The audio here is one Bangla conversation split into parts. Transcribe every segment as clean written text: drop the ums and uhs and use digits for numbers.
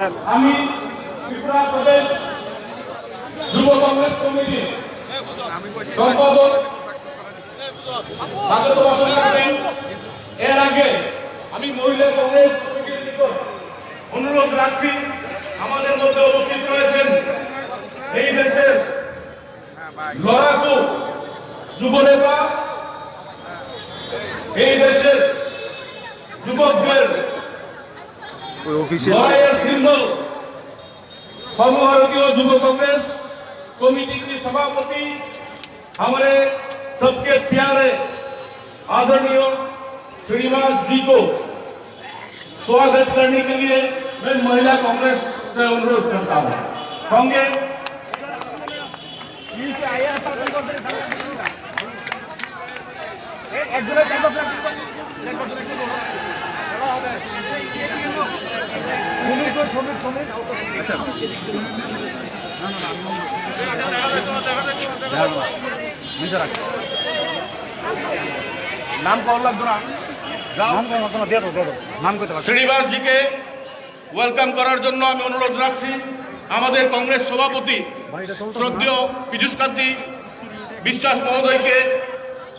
আমি ত্রিপুরা প্রদেশ যুব কংগ্রেস কমিটি সম্পাদক স্বাগত ভাষণ রাখবেন। এর আগে আমি মহিলা কংগ্রেস কমিটির নিকট অনুরোধ রাখছি, আমাদের মধ্যে উপস্থিত রয়েছেন এই দেশের লড়াকু যুবনেতা, এই দেশের যুবকদের लड़ाई सिंबल सर्वभारतीय युवा कांग्रेस कमेटी की सभापति हमारे सबके प्यारे आदरणीय श्रीनिवास जी को स्वागत करने के लिए मैं महिला कांग्रेस से अनुरोध करता हूँ। होंगे नाम कौन लग श्रीनिवास जी के वेलकाम करार জন্য আমি অনুরোধ রাখছি। আমাদের কংগ্রেস সভাপতি শ্রদ্ধেয় পীযূষ কান্তি বিশ্বাস মহোদয়কে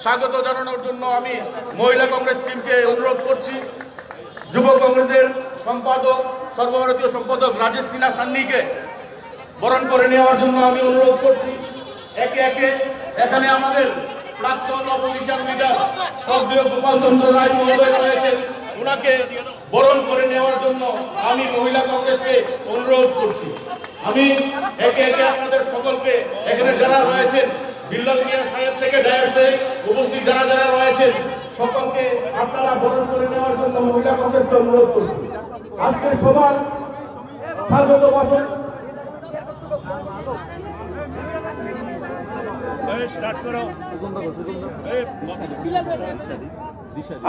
স্বাগত জানানোর জন্য আমি মহিলা কংগ্রেস টিমকে অনুরোধ করছি। যুব কংগ্রেসের সম্পাদক সর্বভারতীয় সম্পাদক রাজেশ সিনহা সান্নিকে বরণ করে নেওয়ার জন্য আমি অনুরোধ করছি। একে একে এখানে আমাদের প্রাক্তন অপোজিশন লিডার শ্রদ্ধেয় গোপাল চন্দ্র রায় মহোদয় রয়েছেন, ওনাকে বরণ করে নেওয়ার জন্য আমি মহিলা কংগ্রেসকে অনুরোধ করছি। আমি একে একে আপনাদের সকলকে এখানে যারা রয়েছেন বিল্লাল মিয়া সাহেব থেকে ডায়াসে উপস্থিত যারা যারা রয়েছেন সকলকে আপনারা বরণ করে নেওয়ার জন্য মহিলা কংগ্রেসকে অনুরোধ করছি। আজকের সবার স্বাগত ভাষণ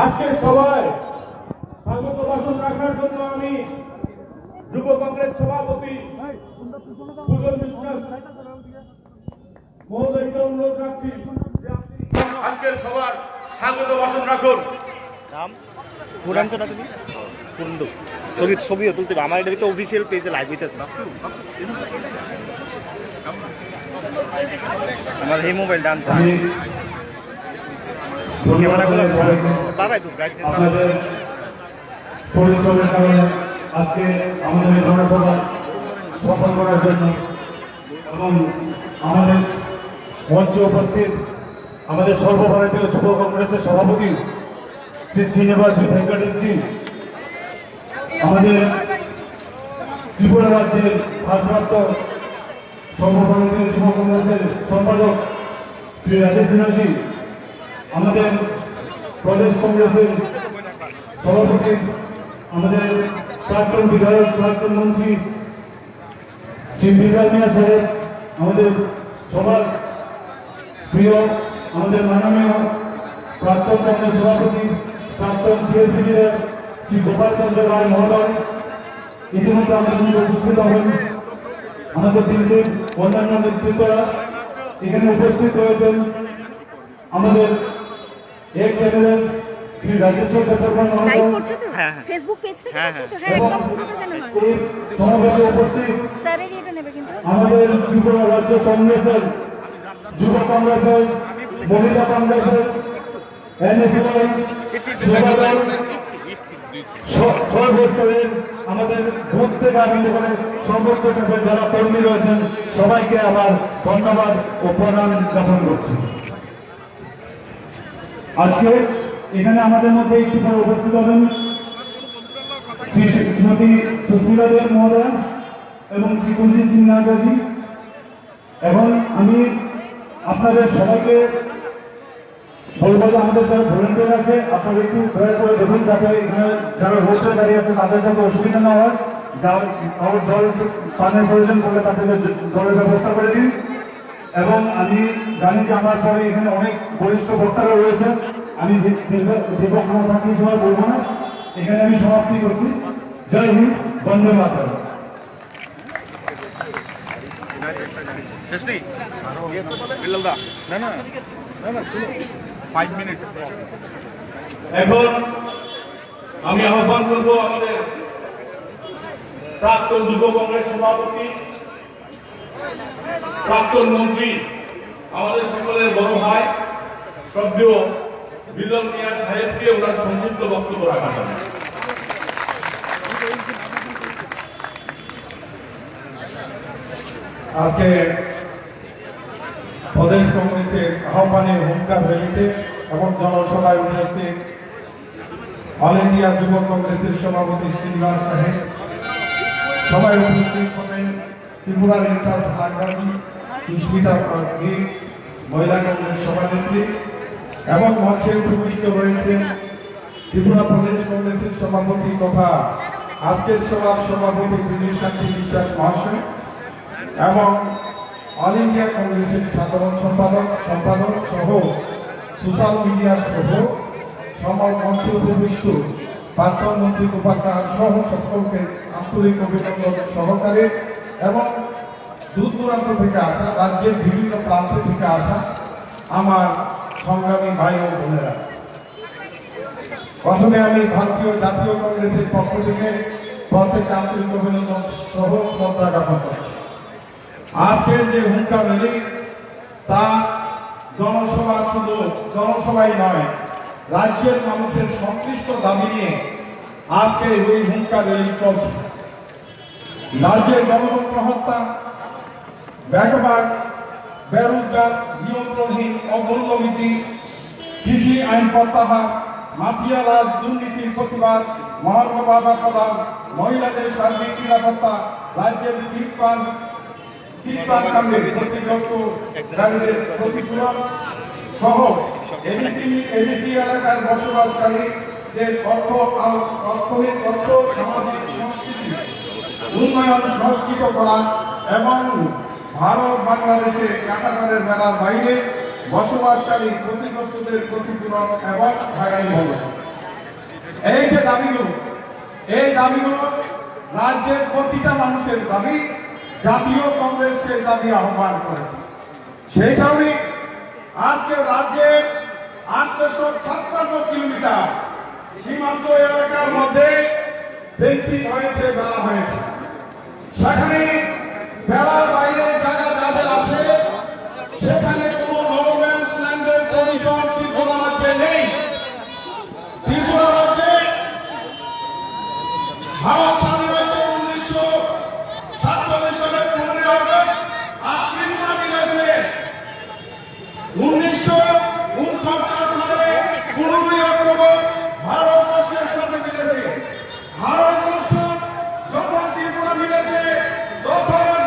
আজকের সবাই স্বাগত ভাষণ রাখার জন্য আমি যুব কংগ্রেস সভাপতি সুজন বিশ্বাস মহোদয়কে অনুরোধ রাখছি আজকের সবার স্বাগত ভাষণ রাখুন। ছবিও তুলতে আমার এটা তো অফিসিয়াল পেজে লাইভ হইতেছে আমার এই মোবাইল ডান ক্যামেরাগুলো বাড়াই তো ব্রাইটনেস পরিশ্রমের কারণে আজকে আমাদের এই জনসভা সফল করার জন্য এবং আমাদের মঞ্চে উপস্থিত আমাদের সর্বভারতীয় যুব কংগ্রেসের সভাপতি শ্রী শ্রীনিবাস ভেঙ্কটেশজি, আমাদের ত্রিপুরা রাজ্যের ভারপ্রাপ্ত সর্বভারতীয় যুব কংগ্রেসের সম্পাদক শ্রী রাজেশ সিনহাজি, আমাদের প্রদেশ কংগ্রেসের সভাপতি আমাদের প্রাক্তন বিধায়ক প্রাক্তন মন্ত্রী শ্রী বিল্লাল মিয়া সাহেব, আমাদের সবার প্রিয় আমাদের মাননীয় প্রাক্তন কংগ্রেস সভাপতি প্রাক্তন সিএলপি লিডার শ্রী গোপাল চন্দ্র রায় মহোদয়, ইতিমধ্যে আমাদের মধ্যে উপস্থিত হবেন। আমাদের দিল্লির অন্যান্য নেতৃত্বরা এখানে উপস্থিত রয়েছেন। আমাদের এক চ্যানেলের শ্রী রাজেশ্বর চট্টোপাধ্যায় মহোদয় ফেসবুক পেজ থেকে আছে তো, হ্যাঁ একদম পুরোটা জানা হয়। সমাবেশে উপস্থিত স্যারের এটা নেবে কিন্তু আমাদের ত্রিপুরা রাজ্য কংগ্রেসের যুব কংগ্রেসের মহিলা কংগ্রেসের এনএসওয়াই সর্বস্তরের আমাদের বুথ থেকে আরম্ভ করে সর্বোচ্চ স্তরের যারা কর্মী রয়েছেন সবাইকে আমার ধন্যবাদ ও প্রণাম জ্ঞাপন করছি। আজকে এখানে আমাদের মধ্যে একটু পরে উপস্থিত হবেন শ্রীমতী সুস্মিতা দেব মহোদয় এবং শ্রী কুলজিৎ সিং নাগরাজি। এখন আমি আপনাদের সবাইকে বলবো যে আমাদের যারা ভলেন্টিয়ার আছে আপনারা একটু দয়া করে দেখুন যাতে এখানে যারা রোডে দাঁড়িয়ে আছে তাদের যাতে অসুবিধা না হয়, যার কারোর জল পানের প্রয়োজন পড়লে তাদেরকে জলের ব্যবস্থা করে দিন। এবং আমি জানি যে আমার পরে এখানে অনেক বরিষ্ঠ বক্তারা রয়েছে, আমি দীর্ঘ কোনো থাকি সময় বলবো না, এখানে আমি সমাপ্তি করছি। জয় হিন্দ, বন্দে মাতরম। না 5 মিনিট এখন আমি আহ্বান করবো আমাদের প্রাক্তন যুব কংগ্রেস সভাপতি, প্রাক্তন মন্ত্রী, আমাদের সকলের বড় ভাই শ্রদ্ধেয় বিজন মিয়া সাহেবকে ওনার সংক্ষিপ্ত বক্তব্য রাখার জন্য। আজকে প্রদেশ কংগ্রেসের আহ্বানে হুঙ্কার র্যালিতে এবং জনসভায় উপস্থিত অল ইন্ডিয়া যুব কংগ্রেসের সভাপতি শ্রীনিবাস সাহেব, সবাই উপস্থিত হবেন ত্রিপুরার ইনচার্জ আগ্রামী সুস্মিতা পাত্রী, মহিলা কংগ্রেস সভানেত্রী এবং মঞ্চে উপবিষ্ট রয়েছেন ত্রিপুরা প্রদেশ কংগ্রেসের সভাপতি তথা আজকের সভার সভাপতি বিজয় শান্তি বিশ্বাস মহাশয় এবং অল ইন্ডিয়া কংগ্রেসের সাধারণ সম্পাদক সহ সোশ্যাল মিডিয়া সহ মঞ্চে উপবিষ্ট প্রাক্তন মন্ত্রী উপাধ্যায় সহ সকলকে আন্তরিক অভিনন্দন সহকারে এবং দূর দূরান্ত থেকে আসা, রাজ্যের বিভিন্ন প্রান্ত থেকে আসা আমার সংগ্রামী ভাই ও বোনেরা, প্রথমে আমি ভারতীয় জাতীয় কংগ্রেসের পক্ষ থেকে প্রত্যেককে আন্তরিক অভিনন্দন সহ শ্রদ্ধা জ্ঞাপন করছি। আজকের যে হুঙ্কার র্যালি তা জনসভা শুধু জনসভাই নয়, রাজ্যের মানুষের সংশ্লিষ্ট দাবি নিয়ে আজকে ওই হুঙ্কার র্যালি চলছে। রাজ্যের গণতন্ত্র হত্যা, ব্যাকবাক, বেরোজগার, নিয়ন্ত্রণহীন অমূল্যনীতি, কৃষি আইন প্রত্যাহার, মাফিয়া রাজ, দুর্নীতির প্রতিবাদ, মহার্ঘবাধা প্রদান, মহিলাদের সার্বিক নিরাপত্তা, রাজ্যের শীতকাল কাণ্ডে ক্ষতিগ্রস্তদের ক্ষতিপূরণ সহ এডিসি এলাকার বসবাসকারীদের অর্থ, সামাজিক সংস্কৃতি উন্নয়ন সংস্কৃত করা এবং ভারত বাংলাদেশে কাটাতারের বেড়ার বাইরে বসবাসকারী ক্ষতিগ্রস্তদের ক্ষতিপূরণ এবং ভাগাই হবে। এই যে দাবিগুলো, এই দাবিগুলো রাজ্যের প্রতিটা মানুষের দাবি, জাতীয় কংগ্রেস সেই দাবি আহ্বান করেছে। সেই কারণে আজকে রাজ্যের 856 কিলোমিটার সীমান্ত এলাকার মধ্যে ফেন্সিং হয়েছে, বেড়া হয়েছে। সেখানে বেড়ার বাইরে জায়গা যাদের আছে সেখানে কোনো নো ম্যানস ল্যান্ডের পরিসর ত্রিপুরা রাজ্যে নেই। ত্রিপুরা রাজ্যে ভারত স্বাধীন হয়েছে 1947 সালের 15 আগস্ট, আর ত্রিপুরা মিলেছে 1949 সালে 15 অক্টোবর ভারতবর্ষের সাথে মিলেছে। ভারতবর্ষ যখন ত্রিপুরা মিলেছে তখন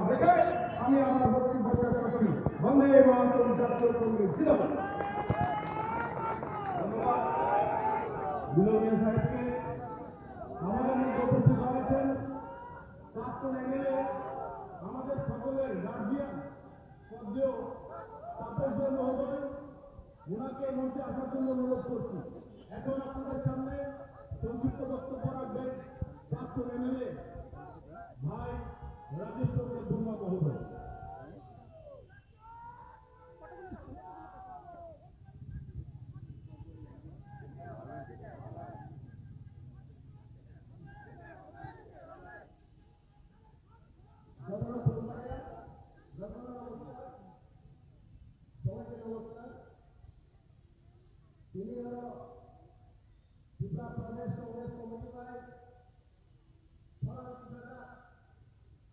রেখে আমি আমার বক্তব্য শেষ করছি। বন্দে মাতরম। জাতীয় কংগ্রেস জিন্দাবাদ। ধন্যবাদ বিনোদিনী সাহেবকে। আমাদের মধ্যে উপস্থিত হয়েছেন প্রাক্তন এমএলএ, আমাদের সকলের গার্জিয়ান শ্রদ্ধেয় তাপস মহোদয়, ওনাকে মঞ্চে আসার জন্য অনুরোধ করছি। এখন আপনাদের সামনে সংক্ষিপ্ত বক্তব্য রাখবেন প্রাক্তন এমএলএ ভাই রাজেশ চন্দ্র বর্মা মহোদয়। তিনি হল ত্রিপুরা প্রদেশ কংগ্রেস কমিটি করে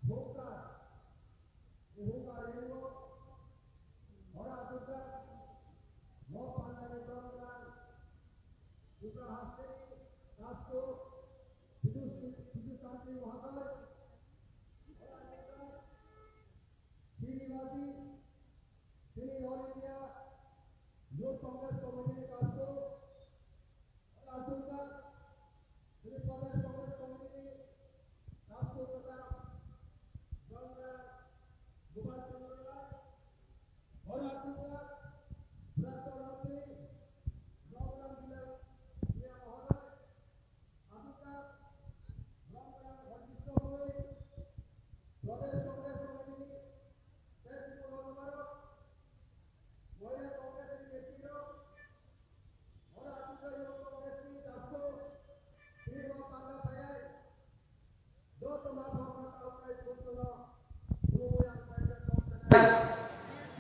ভোক্তা ভোক্তা রেলও হরা দুর্গা মো পান্ডারে প্রধান ত্রিপুরা হাসতে রাষ্ট্র বিদ্যুৎকান্তি মহাশয় শ্রীনিবাসী তিনি all India youth Congress committee के काज को राजूका श्री प्रदेश कांग्रेस कमेटी काज को तथा गंगा गोपाल चंद्र राय और राजूका प्रांत मंत्री गौरव जिला प्रिया महोदय आदुका गंगा वंचित हुए प्रदेश कांग्रेस कमेटी शेष मुबारक महिला कांग्रेस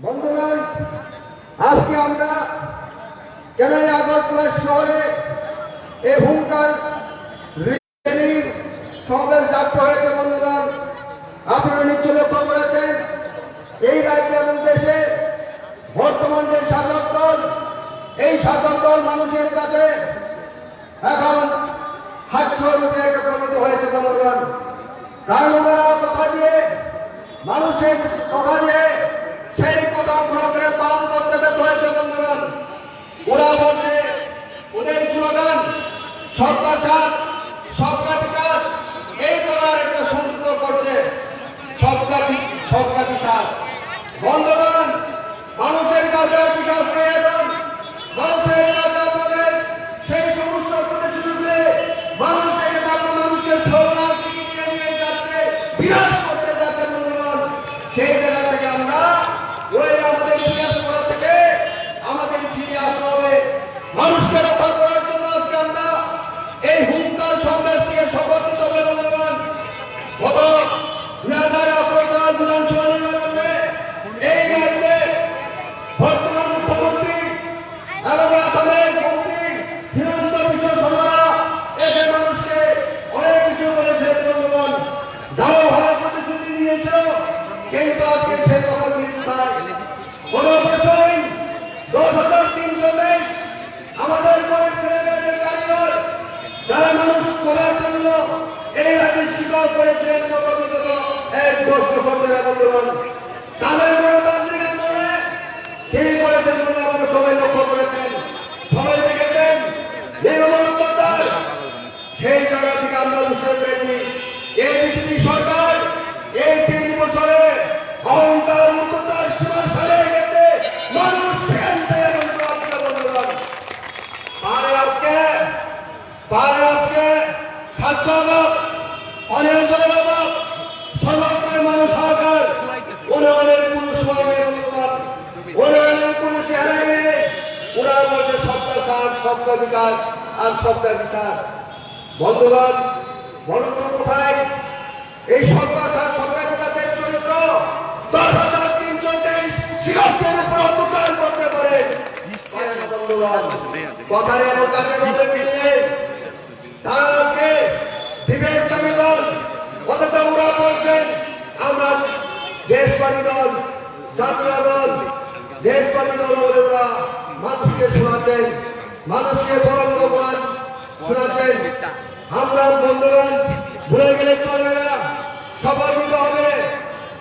বন্ধুগণ, আজকে আমরা কেন আগরতলা শহরে এই হুঙ্কার র্যালির সমাবেশ ডাকতে হয়েছে। বন্ধুগণ, আপনারা নিশ্চয় লক্ষ্য করেছেন এই রাজ্য এবং দেশে বর্তমান যে শাসক দল, এই শাসক দল মানুষের কাছে এখন হাস্যর রূপে প্রমাণিত হয়েছে। বন্ধুগণ, কারণ ওনারা কথা দিয়ে মানুষের কথা দিয়ে সেই কথা করে পালন করতে ব্যর্থ হয়েছে। বন্ধুগণ, ওরা বলছে ওদের স্লোগান সবকা সাথ সবকা বিকাশ, এই করার একটা সংযুক্ত করছে সবকা বিশ্বাস। বন্ধুগণ, মানুষের কাছে বিশ্বাস পেয়ে যান, মানুষের কাছে আপনাদের সেই সমস্ত প্রতিশ্রুতিতে মানুষ থেকে তারপর মানুষকে স্লোগান দিয়ে নিয়ে যাচ্ছে, বিরাজ করতে যাচ্ছে। বন্ধুগণ, সেই জায়গা থেকে আমরা ওই আমাদের বিরাজ করা থেকে আমাদের ফিরে আসতে হবে। মানুষকে রক্ষা করার জন্য আজকে আমরা এই হুঙ্কার সমাবেশ থেকে শপথ নিতে হবে। বন্ধুগণ, গত 2018 সাল বিধানসভা নির্বাচনে এই রাজ্যে বর্তমান মুখ্যমন্ত্রী এবং আসামের মন্ত্রী হিমন্ত বিশ্ব শর্মা এসে মানুষকে অনেক কিছু বলেছে। বন্ধুগণ, যাও ভালো প্রতিশ্রুতি দিয়েছিল, কিন্তু আজকে সে কথাগুলি কোথায়? কোনো বছরই 10,300 দেশ আমাদের গরিব ছেলেমেয়েদের কারিগর যারা মানুষ করার জন্য এই রাজ্যে স্বীকার করেছিলেন গত বিগত 10 বছর ধরে। বন্ধুগণ, তাদের গণতান্ত্রিক আন্দোলনে তিনি করেছেন বলে আমরা সবাই লক্ষ্য করেছেন, সবাই দেখেছেন। নির্মলতার সেই জায়গা থেকে আমরা বুঝতে পেরেছি এই বিজেপি সরকার এই 3 বছরে অহংকার মুক্ততার সীমা ছাড়িয়ে গেছে। মানুষ সেখান থেকে বন্ধুগণ পারে আজকে খাদ্য অভাব, অনিয়ন্ত্রণের অভাব, সর্বত্র মানুষ সরকার উন্নয়নের কোন সময় নেই। বন্ধুগণ, উন্নয়নের কোন চেহারা নেই। ওরা বলছে সবকা সাথ সবকা বিকাশ আর সবকা বিচার। বন্ধুগণ, বলুন তো কোথায় এই সবকা সাথ সবকা বিকাশের চরিত্র? 10,323 শিক্ষকদের উপর অত্যাচার করতে পারে। বন্ধুগণ, কথারে এমন কাজে বলতে গিয়ে তারা আজকে বিবেককামী দল, অথচ ওরা বলছেন আমরা দেশপ্রেমী দল, জাতীয় দল, দেশপ্রেমী দল বলে ওরা মানুষকে শোনাচ্ছেন, মানুষকে বড় বড় বলার শোনাচ্ছেন। আমরা বন্ধুগণ ভুলে গেলে চলবে না, সফল নিতে হবে।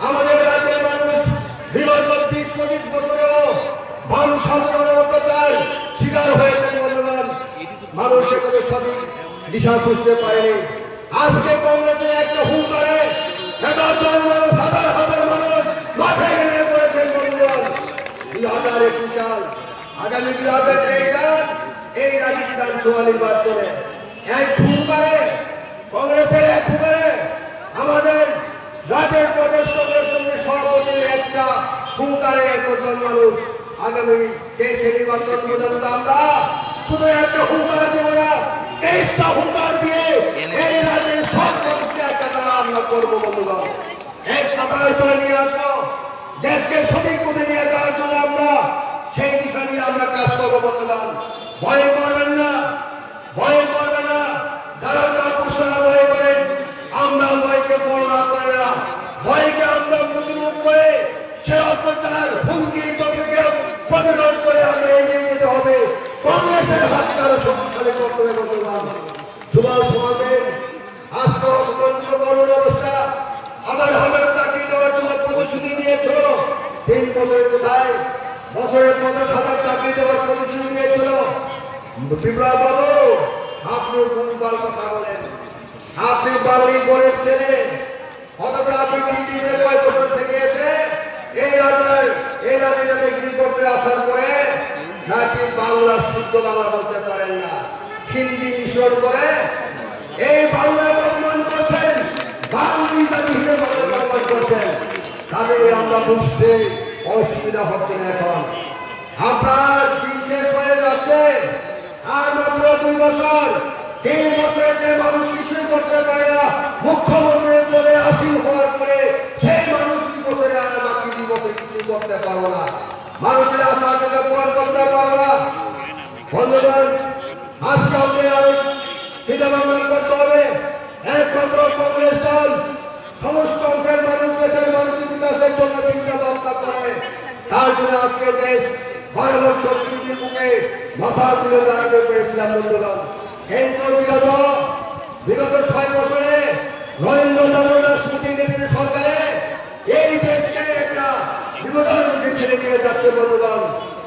আমাদের রাজ্যের মানুষ বিগত 20-25 বছরেও বাম শাসনের অত্যাচার শিকার হয়েছেন বন্ধুগণ। মানুষ এখানে সঠিক দিশা বুঝতে পারেনি। আজকে কংগ্রেসের একটা হুঙ্কারে হাজার হাজার মানুষ মাঠে নেমে পড়েছেন বন্ধুগণ। 2021 সাল আগামী 2023 সাল এই রাজ্য বিধানসভা নির্বাচনে এক হুঙ্কারে কংগ্রেসের এক হুঙ্কারে আমাদের রাজ্যের প্রদেশ কংগ্রেস কমিটির সভাপতির একটা হুঙ্কারে 1 জন মানুষ আগামী 23 নির্বাচন পর্যন্ত আমরা শুধু একটা হুঙ্কার দেব না, 23টা হুঙ্কার দিয়ে এই রাজ্যের সব মানুষকে একটা তারা আমরা করবো বন্ধুগণ। এক সাঁতার করে নিয়ে আসবো, দেশকে সঠিক পথে নিয়ে যাওয়ার জন্য আমরা সেই দিশা নিয়ে আমরা কাজ করবো বন্ধুগণ। ভয় করবেন না, ভয় করবেন না। যারা কাপুরুষরা ভয় করেন, আমরা ভয়কে বর্ণনা করে না, ভয়কে আমরা প্রতিরোধ করে সে অত্যাচার হুমকি টপিকে প্রতিরোধ করে আমরা এগিয়ে যেতে হবে। কংগ্রেসের হাতকে আরো শক্তিশালী করতে হবে বন্ধুগণ। যুব সমাজের আজকে অত্যন্ত করুণ অবস্থা। হাজার হাজার চাকরি দেওয়ার জন্য প্রতিশ্রুতি নিয়েছিল, 3 বছরে কোথায় বছরের 50,000 চাকরি দেওয়ার প্রতিশ্রুতি নিয়েছিল। বিপ্লব বাবু, আপনি ভুলভাল কথা বলেন। আপনি বাড়ি গরিব ছেলে, অথচ আপনি দিল্লিতে কয় বছর থেকে এসে এই রাজ্যে ডিগ্রি করতে আসার পরে নাকি বাংলা শুদ্ধ বাংলা বলতে পারেন না, হিন্দি মিশ্রণ করে এই বাংলায় অপমান করছেন, বাঙালি জাতি হিসেবে অপমান করছেন। তাদের আমরা বুঝতে অসুবিধা হচ্ছে না। এখন আপনার দিন শেষ হয়ে যাচ্ছে, আর মাত্র 2 বছর। 3 বছরে যে মানুষ কিছুই করতে পারে না, মুখ্যমন্ত্রী বলে আসীন হওয়ার পরে সেই মানুষ 2 বছরে আর বাকি 2 বছর কিছু করতে পারবো না, মানুষের আশাটাকে পূরণ করতে পারবো না। বন্ধুগণ, আজকে আমাদের আরো চিন্তাভাবনা করতে হবে। একমাত্র কংগ্রেস দল সমস্ত অংশের মানুষ, দেশের মানসিক বিকাশের জন্য চিন্তা ভাবনা করে। তার জন্য আজকে দেশ 12 লক্ষ কৃষির মুখে মাথা তুলে দাঁড়াতে পেরেছিলাম বন্ধুগণ। কিন্তু বিগত 6 বছরে নরেন্দ্র দামোদর স্মৃতি নেতৃত্বে সরকারে এই দেশকে একটা বিপদের মুখে ঠেলে নিয়ে যাচ্ছে বন্ধুগণ।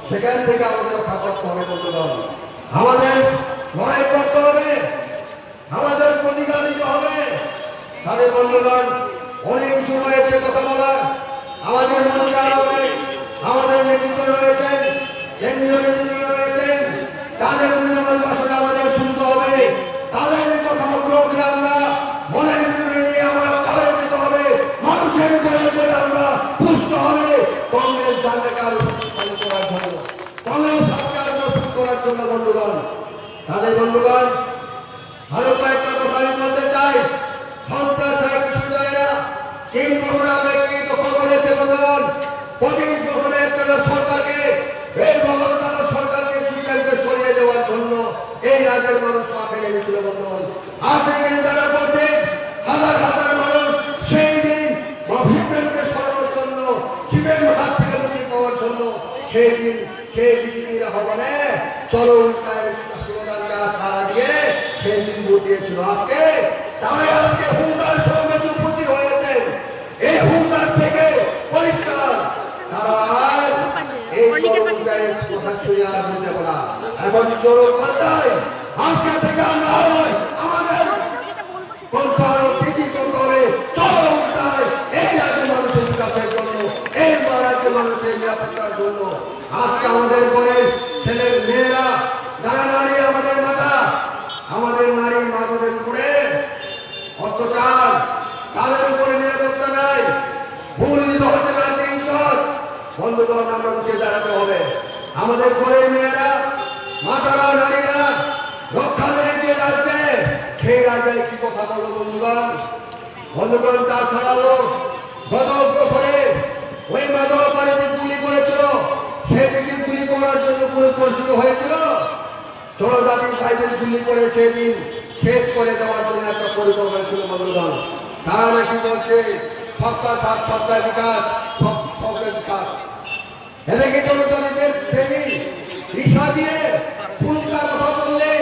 সেখান থেকে আমাদের রক্ষা করতে হবে বন্ধুগণ। আমাদের লড়াই করতে হবে, আমাদের প্রতিকার নিতে হবে। তাদের বন্ধুগণ, অনেক কিছু রয়েছে কথা বলার। আমাদের মনকার হবে, আমাদের নেতৃত্ব রয়েছেন, কেন্দ্রীয় নেতৃত্ব রয়েছেন, তাদের মূল্যবান ভাষণে আমাদের শুনতে হবে। তাদের কথা প্রক্রিয়া আমরা মনের ভিতরে নিয়ে আমরা তাদের যেতে হবে, মানুষের করে করে আমরা বুঝতে হবে কংগ্রেস সরকার চালু করার জন্য, কংগ্রেস সরকার প্রস্তুত করার জন্য বন্ধুগণ। তাদের বন্ধুগণ, আরো কয়েকটা কথা আমি বলতে চাই। সন্ত্রাস কিছু যায় না। 3 বছর আমরা কি দখল করেছে বন্ধুগণ? 25 বছরে একটা সরকারকে, এই বহলদার সরকারকে সুবিধাকে সরিয়ে দেওয়ার জন্য এই রাজ্যের মানুষ মাঠে নেমেছিল বন্ধুগণ। আজকে যারা বলছে হাজার হাজার মানুষ সেই দিন অভিজ্ঞকে সরানোর জন্য, শিবের হাত থেকে মুক্তি পাওয়ার জন্য সেই দিন সেই বিজেপির আহ্বানে চলো স্লোগানটা সারা দিয়ে সেই দিন ভোট দিয়েছিল। আজকে তারা আজকে হুঙ্কার সঙ্গে উপস্থিত হয়েছে। এই হুঙ্কার থেকে পরিষ্কার তারা এই কথা শুনে আর বলতে পারা। এখন চলো পাল্টাই, আজকে থেকে আমরা আমাদের করতে হবে। চলো উল্টায় এই রাজ্যের মানুষের বিকাশের জন্য, এই রাজ্যের মানুষের নিরাপত্তার জন্য। আজকে আমাদের ঘরে ছেলে মেয়েরা যারা নারী, আমাদের মাতা, আমাদের নারী মাতাদের উপরে অত্যাচার, তাদের উপরে নিরাপত্তা নাই, ভুল হতে না। বন্ধুগণ, আমরা উঠে দাঁড়াতে হবে। আমাদের ঘরের মেয়েরা, মাতারা, নারীরা রক্ষা দেয় যে রাজ্যে, সেই রাজ্যে কি কথা বলবো বন্ধুগণ। বন্ধুগণ, তাছাড়াও গত বছরে ওই মাদক বাড়িতে গুলি করেছিল, সেদিকে গুলি করার জন্য পরিস্থিত হয়েছিল। জনজাতির ভাইদের গুলি করে সেদিন শেষ করে দেওয়ার জন্য একটা পরিকল্পনা ছিল বন্ধুগণ। তারা নাকি বলছে সবকা সাথ, সবকা বিকাশ, সবকা বিকাশ। এদিকে জনজাতিদের প্রেমী রিসা দিয়ে পুরুষরা কথা বললে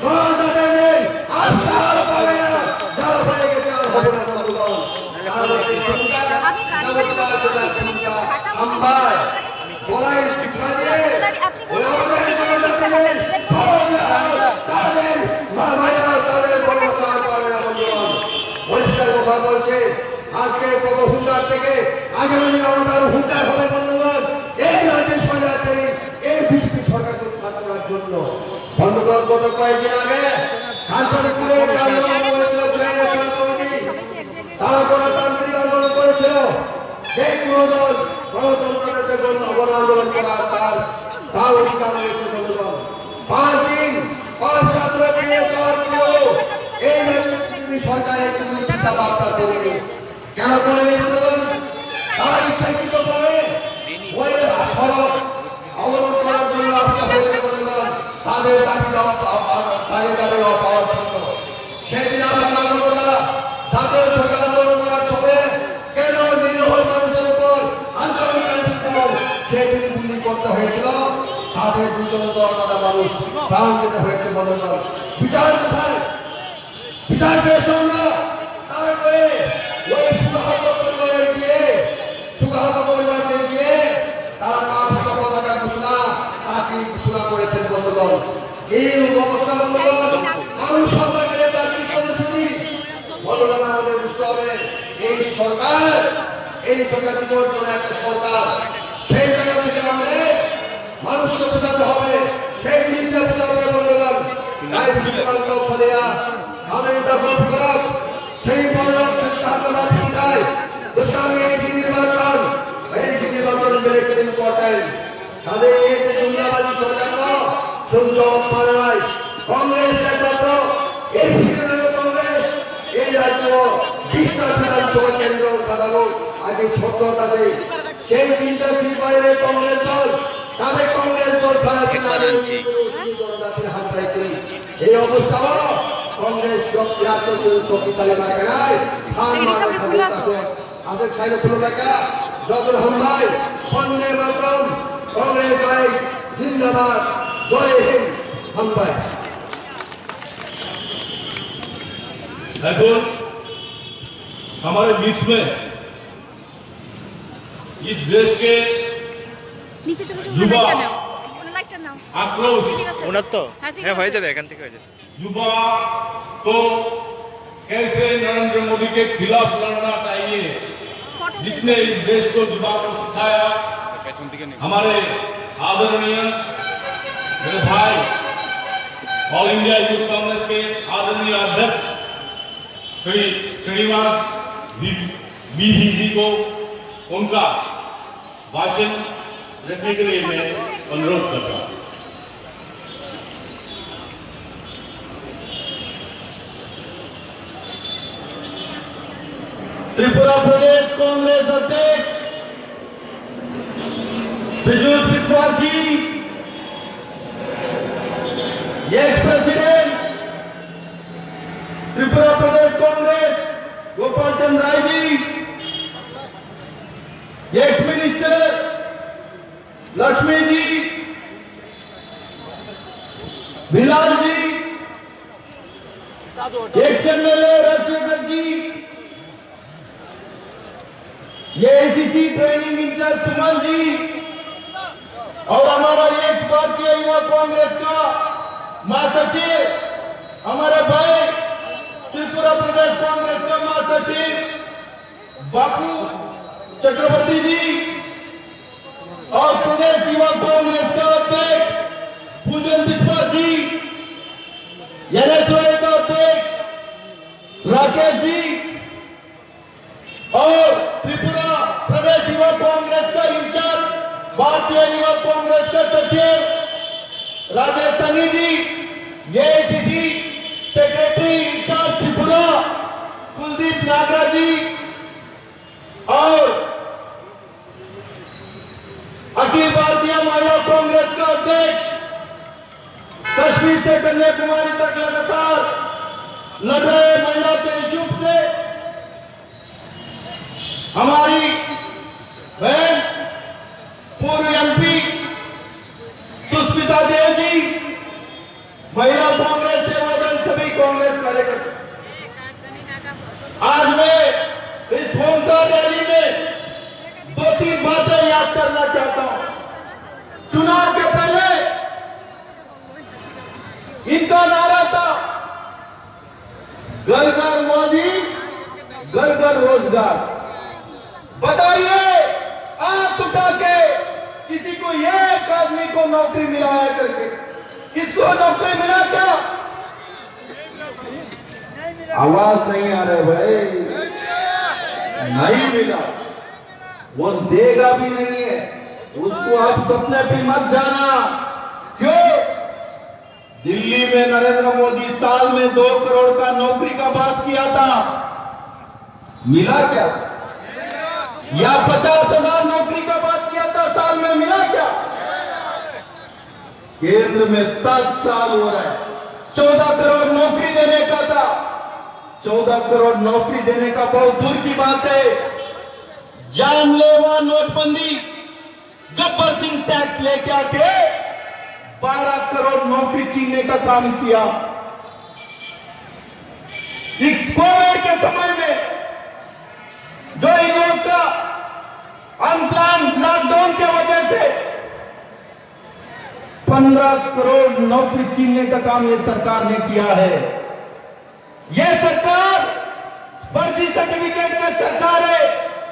জনজাতিদের আস্থা আর পাবে না, যারা হয়ে গেছে আর হবে না বন্ধুগণ। পিছনে গিয়ে হাঁটা হাম্বায় বলাইয়ের শিক্ষা দিয়ে ওই আমাদের সমাজের তাদের মা ভাইরা তাদের বড় করে না বন্ধুগণ। পরিষ্কার কথা বলছে আজকে কত হুন্ডার থেকে আগামী দিনে আমাদের হুন্ডার হবে বন্ধুগণ। এই রাজ্যের সরকার এই বিজেপি সরকারকে উৎখাত করার জন্য বন্ধুগণ গত কয়েকদিন আগে কাঞ্চনপুরে তারা গণতান্ত্রিক আন্দোলন করেছিল। সেই কোনো দল গণতন্ত্রের জন্য আন্দোলন করার তার অধিকার রয়েছে বন্ধুগণ। 5 দিন 5 রাত্র পেয়ে যাওয়ার পরেও এই বিজেপি সরকারের কোনো চিন্তা ভাবনা করেনি। কেন করেনি বন্ধুগণ? তারা ইচ্ছাকৃতভাবে ওই সড়ক অবরোধ করার জন্য রাস্তা হয়েছে বন্ধুগণ, তাদের দাবি পাওয়ার জন্য। সেদিন আমরা নাগরিকরা তাদের সরকার আন্দোলন করার সময় কেন নিরীহ মানুষের উপর আন্দোলনকারীদের উপর সেদিন গুলি করতে হয়েছিল, তাদের দুজন দলদাতা মানুষ প্রাণ দিতে হয়েছে বন্ধুগণ। বিচার কোথায়? বিচার পেশ না। তারপরে ওই সুগাহত পরিবারের গিয়ে তারা কাজ পতাকা ঘোষণা চাকরি ঘোষণা করেছেন বন্ধুগণ। এই অবস্থা বন্ধুগণ মানুষ সরকারকে তার প্রতিশ্রুতি বন্ধুগণ আমাদের বুঝতে হবে এই সরকার বিপর্যয় একটা সরকার। সেই জায়গা থেকে আমাদের মানুষকে বোঝাতে হবে, সেই জিনিসটা বোঝাতে হবে বন্ধুগণ। তাই বিশ্বকাল চলিয়া আমাদের এটা গল্প করা সেই বড় সিদ্ধান্ত না যায় গোস্বামী এই নির্বাচন very important. তাদের এই যে দুনিয়াবাদী সরকার সুন্দর পাড়ায় কংগ্রেস একমাত্র এই শিবিরের কংগ্রেস এই রাজ্য 20টা বিধানসভা কেন্দ্র কাটালো আগে 17টাতে। সেই 3টা সিট বাইরে কংগ্রেস দল, তাদের কংগ্রেস দল ছাড়া জনজাতির হাত পাইতে এই অবস্থা কংগ্রেস শক্তিশালী মার্কায় আদের সাইডে খুলে দেখা ডক্টর হাম্বাই বন্দে মাতরম कांग्रेस भाई जिंदाबाद जय हिंद हाम्बाई। এখন हमारे बीच में इस देश के নিচে চলে যুবা লাইটটা নাও आक्रोश ওনার তো হ্যাঁ হয়ে যাবে, এখান থেকে হয়ে যাবে। युवा को कैसे नरेंद्र मोदी के खिलाफ लड़ना चाहिए, जिसने इस देश को युवा को सिखाया हमारे आदरणीय मेरे भाई ऑल इंडिया यूथ कांग्रेस के आदरणीय अध्यक्ष श्री श्रीनिवास बीवी जी को उनका भाषण रखने के लिए मैं अनुरोध करता हूँ। त्रिपुरा प्रदेश कांग्रेस अध्यक्ष पीयूष बिस्वाल जी, एक्स प्रेसिडेंट त्रिपुरा प्रदेश कांग्रेस गोपाल चंद्र राय जी, एक्स मिनिस्टर लक्ष्मी जी, बिलाल जी, एक्स एमएलए राजशेखर जी, AICC training in charge Suman ji और हमारा एक भारतीय युवा कांग्रेस का महासचिव हमारे भाई त्रिपुरा प्रदेश कांग्रेस का महासचिव बापू चक्रवर्ती जी और प्रदेश युवा कांग्रेस का अध्यक्ष पूजन बिस्वा जी, एनएसओए का अध्यक्ष राकेश जी और त्रिपुरा प्रदेश युवा कांग्रेस का इंचार्ज भारतीय युवा कांग्रेस का सचिव Rajesh Sunny ji, AICC secretary incharge Tripura Kuldeep Nagra ji और अखिल भारतीय महिला कांग्रेस का अध्यक्ष कश्मीर से कन्याकुमारी तक लगातार लड़ रहे महिला के इशू से हमारी बहन पूर्व एमपी सुस्मिता देव जी, महिला कांग्रेस सेवादल सभी कांग्रेस कार्यकर्ता, आज मैं इस होमगार्ड रैली में 2 घर घर रोजगार। बताइए आप उठा के किसी को एक आदमी को नौकरी मिला है करके? किसको नौकरी मिला क्या? आवाज नहीं आ रहा भाई, नहीं मिला। वो देगा भी नहीं है, उसको आप सपने भी मत जाना। क्यों? दिल्ली में नरेंद्र मोदी साल में 2 करोड़ का नौकरी का बात किया था, मिला क्या? या 50,000 नौकरी का बात किया था, साल में मिला क्या? केंद्र में 7 साल हो रहा है, 14 करोड़ नौकरी देने का था। 14 करोड़ नौकरी देने का बहुत दूर की बात है। जानलेवा नोटबंदी, गब्बर सिंह टैक्स लेके आके 12 करोड़ नौकरी छीनने का काम किया। इस कोविड के समय में जो इन लोग का अनप्लान लॉकडाउन के वजह से 15 करोड़ नौकरी छीनने का काम ये सरकार ने किया है। ये सरकार फर्जी सर्टिफिकेट का सरकार है।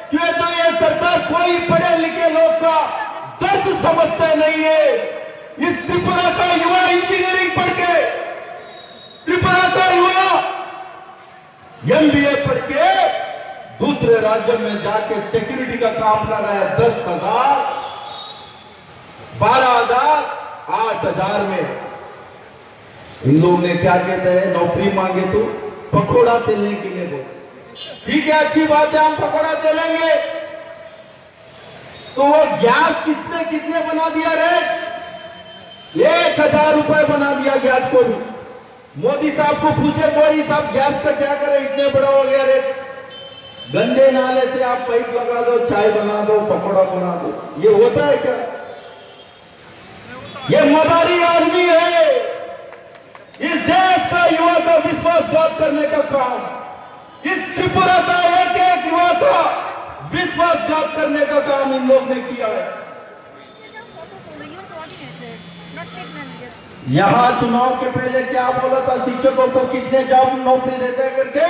क्यों? तो ये सरकार कोई पढ़े लिखे लोग का दर्द समझते नहीं है। इस त्रिपुरा का युवा इंजीनियरिंग पढ़ के, त्रिपुरा का युवा MBA पढ़ के दूसरे राज्य में जाके सिक्योरिटी का काम कर रहा है। 10,000, 12,000, 8,000 में। इन लोगों ने क्या कहते हैं, नौकरी मांगे तो पकौड़ा तेलने के लिए दे। ठीक है, अच्छी बात है, हम पकौड़ा तेलेंगे। तो वो गैस कितने बना दिया रेट? 1,000 रुपए बना दिया गैस को भी। मोदी साहब को पूछे, मोदी साहब गैस का क्या करें, इतने बड़ा हो गया रेट। गंदे नाले से आप पाइप लगा दो, चाय बना दो, पकौड़ा बना दो, ये होता है क्या? ये मदारी आदमी है। इस देश का युवा का विश्वासघात करने का काम, इस त्रिपुरा का एक एक युवा का विश्वासघात करने का काम इन लोग ने किया है। यहां चुनाव के पहले क्या बोला था, शिक्षकों को कितने जॉब नौकरी देते करके?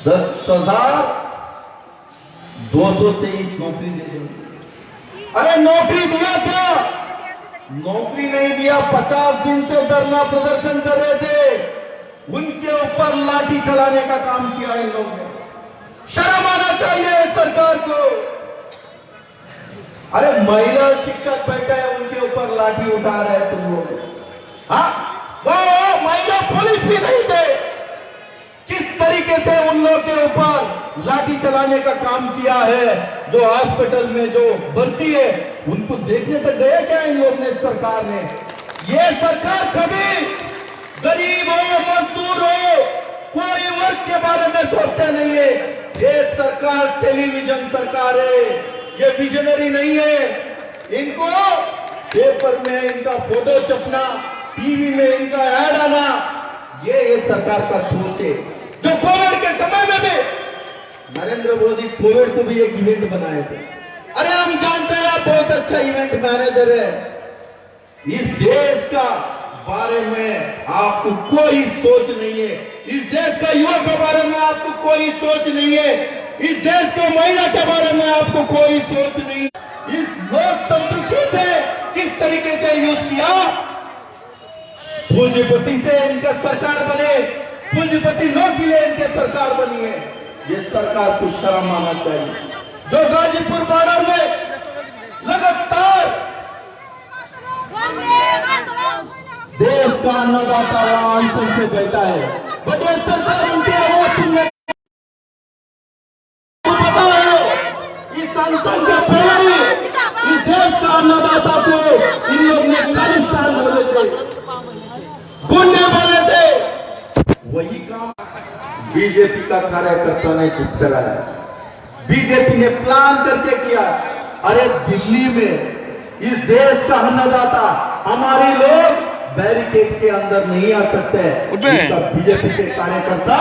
10,223 नौकरी दे देंगे। अरे नौकरी दिया क्या? नौकरी नहीं दिया। 50 दिन से धरना प्रदर्शन कर रहे थे, उनके ऊपर लाठी चलाने का काम किया इन लोगों ने। शर्म आना चाहिए सरकार को। अरे महिला शिक्षक बैठे हैं, उनके ऊपर लाठी उठा रहे हैं तुम लोग। हाँ, वो महिला पुलिस भी नहीं थे। किस तरीके से उन लोगों के ऊपर लाठी चलाने का काम किया है। जो हॉस्पिटल में जो भर्ती है, उनको देखने तक गए क्या इन लोग ने, सरकार ने? ये सरकार कभी गरीब हो, मजदूर हो, कोई वर्ग के बारे में सोचते नहीं है। ये सरकार टेलीविजन सरकार है, ये विजनरी नहीं है। इनको पेपर में इनका फोटो छपना, टीवी में इनका ऐड आना, ये सरकार का सोच है। जो कोविड के समय में भी नरेंद्र मोदी कोविड को भी एक इवेंट बनाए थे। अरे हम जानते हैं आप बहुत अच्छा इवेंट मैनेजर है। इस देश का बारे में आपको कोई सोच नहीं है। इस देश का युवा के बारे में आपको कोई सोच नहीं है। इस देश के महिला के बारे में आपको कोई सोच नहीं। इस लोकतंत्र से किस तरीके से यूज किया, पूंजीपति से इनका सरकार बने, पूंजीपति लोग के लिए इनके सरकार बनी है। ये सरकार को शर्म आना चाहिए। जो गाजीपुर बॉर्डर में लगातार देश का अन्नदाता आंचल से बैठा है, बट सरकार उनकी आवाज सुनने पता है। इस संसद के पहले इस देश का अन्नदाता को इन लोग ने खालिस्तान बोले थे, गुंडे बोले थे। वही काम बीजेपी का कार्यकर्ता ने चुप कराया। बीजेपी ने प्लान करके किया। अरे दिल्ली में इस देश का अन्नदाता, हमारे लोग बैरिकेड के अंदर नहीं आ सकते। बीजेपी के कार्यकर्ता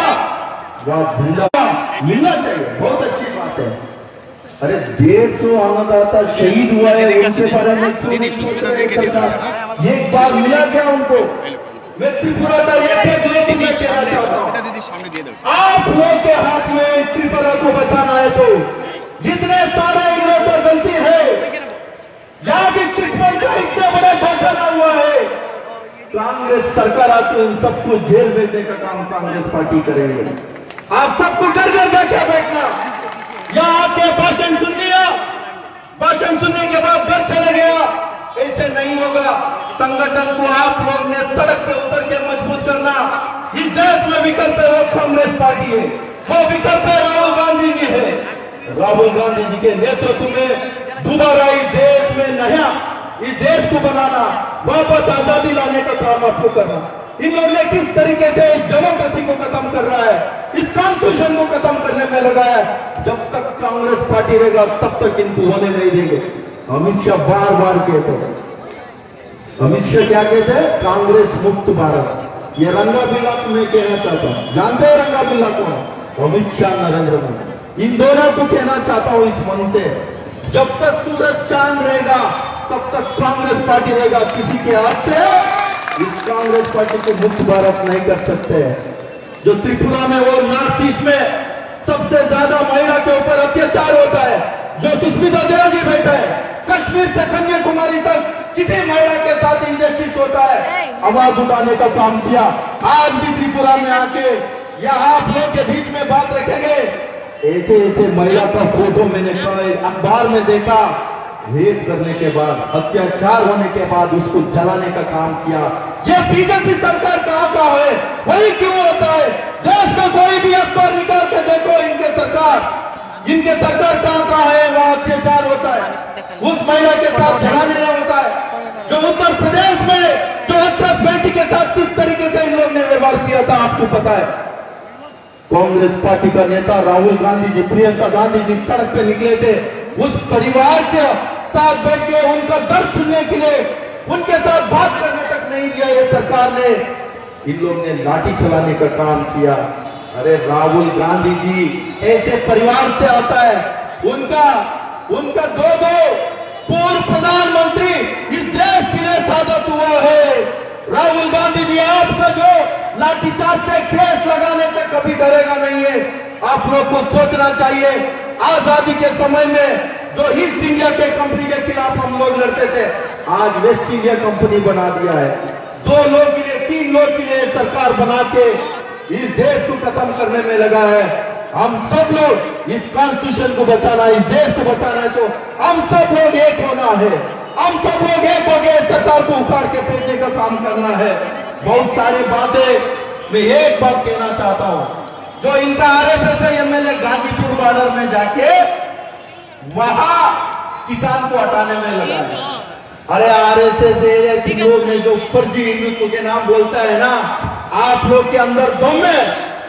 वह मिलना चाहिए, बहुत अच्छी बात है। अरे 150 अन्नदाता शहीद हुआ है, उनके बारे में एक बार मिला क्या उनको? मैं त्रिपुरा का एक लोग में कहना चाहता हूँ, दीदी सामने দিয়ে দাও। आप लोग के हाथ में इस त्रिपुरा को बचाना है तो जितने सारे इन लोगों पर गलती है, यहाँ की चिटफंड का इतने बड़े घोटाला हुआ है, कांग्रेस सरकार आके उन सबको जेल भेजने का काम कांग्रेस पार्टी करेगी। आप सबको घर घर जाके बैठना, यहाँ आके भाषण सुन लिया, भाषण सुनने के बाद घर चले गया, ऐसे नहीं होगा। संगठन को आप लोग ने सड़क पे उतर के मजबूत करना। इस देश में विकल्प वो कांग्रेस पार्टी है, वो विकल्प राहुल गांधी जी है। राहुल गांधी जी के नेतृत्व में दोबारा इस देश में नया इस देश को बनाना, वापस आजादी लाने का काम आपको करना। इन लोगों ने किस तरीके से इस डेमोक्रेसी को खत्म कर रहा है, इस कॉन्स्टिट्यूशन को खत्म करने में लगा है। जब तक कांग्रेस पार्टी रहेगा तब तक इनको होने नहीं देंगे। अमित शाह बार बार कहते हैं, अमित शाह क्या कहते हैं, कांग्रेस मुक्त भारत। ये रंगा बिल्ला मैं कहना चाहता हूँ, जानते हैं रंगा बिल्ला कौन? अमित शाह, नरेंद्र मोदी। इन दोनों को कहना चाहता हूँ इस मन से, जब तक सूरज चांद रहेगा तब तक कांग्रेस पार्टी रहेगा। किसी के हाथ से इस कांग्रेस पार्टी को मुक्त भारत नहीं कर सकते। जो त्रिपुरा में वो नॉर्थ ईस्ट में सबसे ज्यादा महिला के ऊपर अत्याचार होता है, जो सुष्मिता देव जी बैठे हैं, कश्मीर से कन्याकुमारी तक किसी महिला के साथ इंजस्टिस होता है, आवाज उठाने का काम किया। आज भी त्रिपुरा में आके यहाँ आप लोग के बीच में बात रखेंगे। ऐसे ऐसे महिला का फोटो मैंने अखबार में देखा, रेप करने के बाद, अत्याचार होने के बाद उसको जलाने का काम किया। ये बीजेपी सरकार कहाँ का है, वही क्यों होता है? देश में कोई भी अखबार निकाल के देखो, इनके सरकार कहाँ है, वहाँ अत्याचार होता है, उस महिला के साथ जलाने होता है। जो उत्तर प्रदेश में जो हथरस बेटी के साथ किस तरीके से इन लोग ने व्यवहार किया था आपको पता है। कांग्रेस पार्टी का नेता राहुल गांधी जी, प्रियंका गांधी जी सड़क पे निकले थे, उस परिवार के साथ बैठ के उनका दर्द सुनने के लिए, उनके साथ बात करने तक नहीं दिया ये सरकार ने। इन लोग ने लाठी चलाने का काम किया। अरे राहुल गांधी जी ऐसे परिवार से आता है, उनका दो पूर्व प्रधानमंत्री इस देश के लिए सादत हुआ है। राहुल गांधी जी आपका जो लाठीचार्ज से केस लगाने से कभी डरेगा नहीं है। आप लोग को सोचना चाहिए, आजादी के समय में जो ईस्ट इंडिया के कंपनी के खिलाफ हम लोग लड़ते थे, आज वेस्ट इंडिया कंपनी बना दिया है। 2 लोग के लिए 3 लोग के लिए सरकार बना के इस देश को खत्म करने में लगा है। हम सब लोग इस कॉन्स्टिट्यूशन को बचाना, इस देश को बचाना है तो हम सब लोग एक होना है। हम सब लोग एक हो गए, सरकार को उखाड़ के फेंकने का काम करना है। बहुत सारी बातें मैं एक बात कहना चाहता हूँ, जो इनका आरएसएस एमएलए गाजीपुर बॉर्डर में जाके वहां किसान को हटाने में लगा है। अरे आरएसएस लोग ने जो फर्जी हिंदुत्व के नाम बोलता है ना, आप लोग के अंदर दम में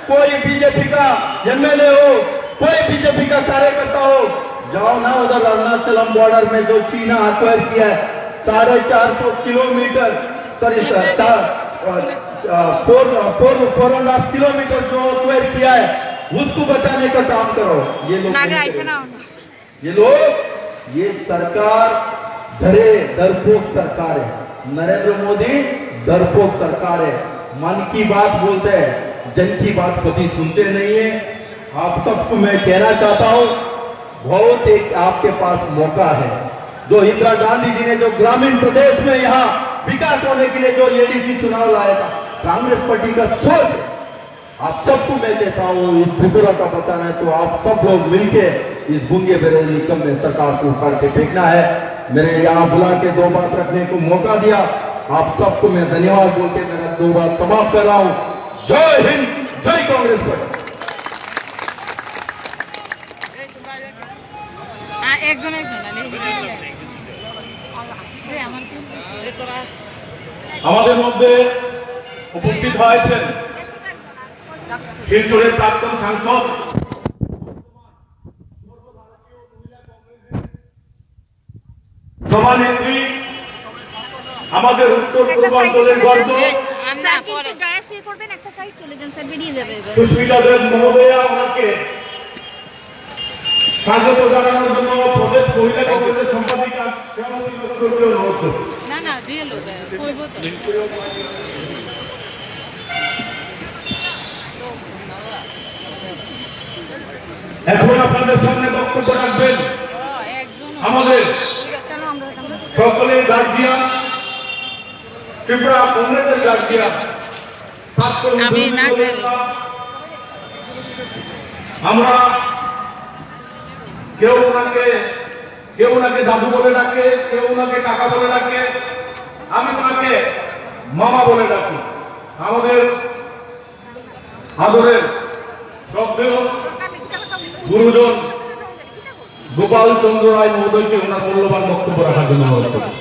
कोई बीजेपी का एमएलए हो, कोई बीजेपी का कार्यकर्ता हो, जाओ ना उधर अरुणाचलम बॉर्डर में जो चीना एक्वायर किया है 450 किलोमीटर, सॉरी 4.5 किलोमीटर जो एक्वायर किया है, उसको बचाने का काम करो। ये लोग ये सरकार डरपोक सरकार है। नरेंद्र मोदी डरपोक सरकार है, मन की बात बोलते हैं, जन की बात कभी सुनते नहीं है। आप सबको मैं कहना चाहता हूं, बहुत एक आपके पास मौका है। जो इंदिरा गांधी जी ने जो ग्रामीण प्रदेश में यहाँ विकास होने के लिए जो एडीसी चुनाव लाया था, कांग्रेस पार्टी का सोच है। आप सबको मैं कहता हूँ, इस त्रिपुरा का बचाना है तो आप सब लोग मिलके इस गुंगे बेरोजगारी कम में सरकार को उखाड़ के फेंकना है। मेरे यहाँ बुला के 2 बात रखने को मौका दिया, आप सबको मैं धन्यवाद बोल के मेरा 2 बात समाप्त कर रहा हूँ। जय हिंद, जय कांग्रेस पार्टी। আমাদের মধ্যে উপস্থিত হয়েছেন শিলচরের প্রাক্তন সাংসদ সভানেত্রী, আমাদের উত্তর পূর্বাঞ্চলের গর্ব সুস্মিতা দেব মহোদয়া, ওনাকে স্বাগত জানানোর জন্য প্রদেশ মহিলা কংগ্রেসের সম্পাদিকা অনুরোধ করছি। এখন আপনাদের সামনে বক্তব্য রাখবেন আমাদের সকলের গার্জিয়ান, ত্রিপুরা কংগ্রেসের গার্জিয়ান, আমরা কেউ ওনাকে দাদু বলে ডাকে, কেউ ওনাকে কাকা বলে ডাকে, আমি ওনাকে মামা বলে ডাকি। আমাদের আদরের শ্রদ্ধেয় গুরুজন গোপাল চন্দ্র রায় মহোদয়কে ওনার মূল্যবান বক্তব্য রাখার জন্য অনুরোধ করছি।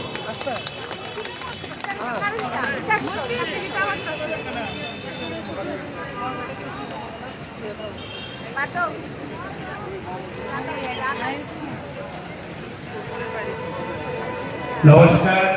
নমস্কার।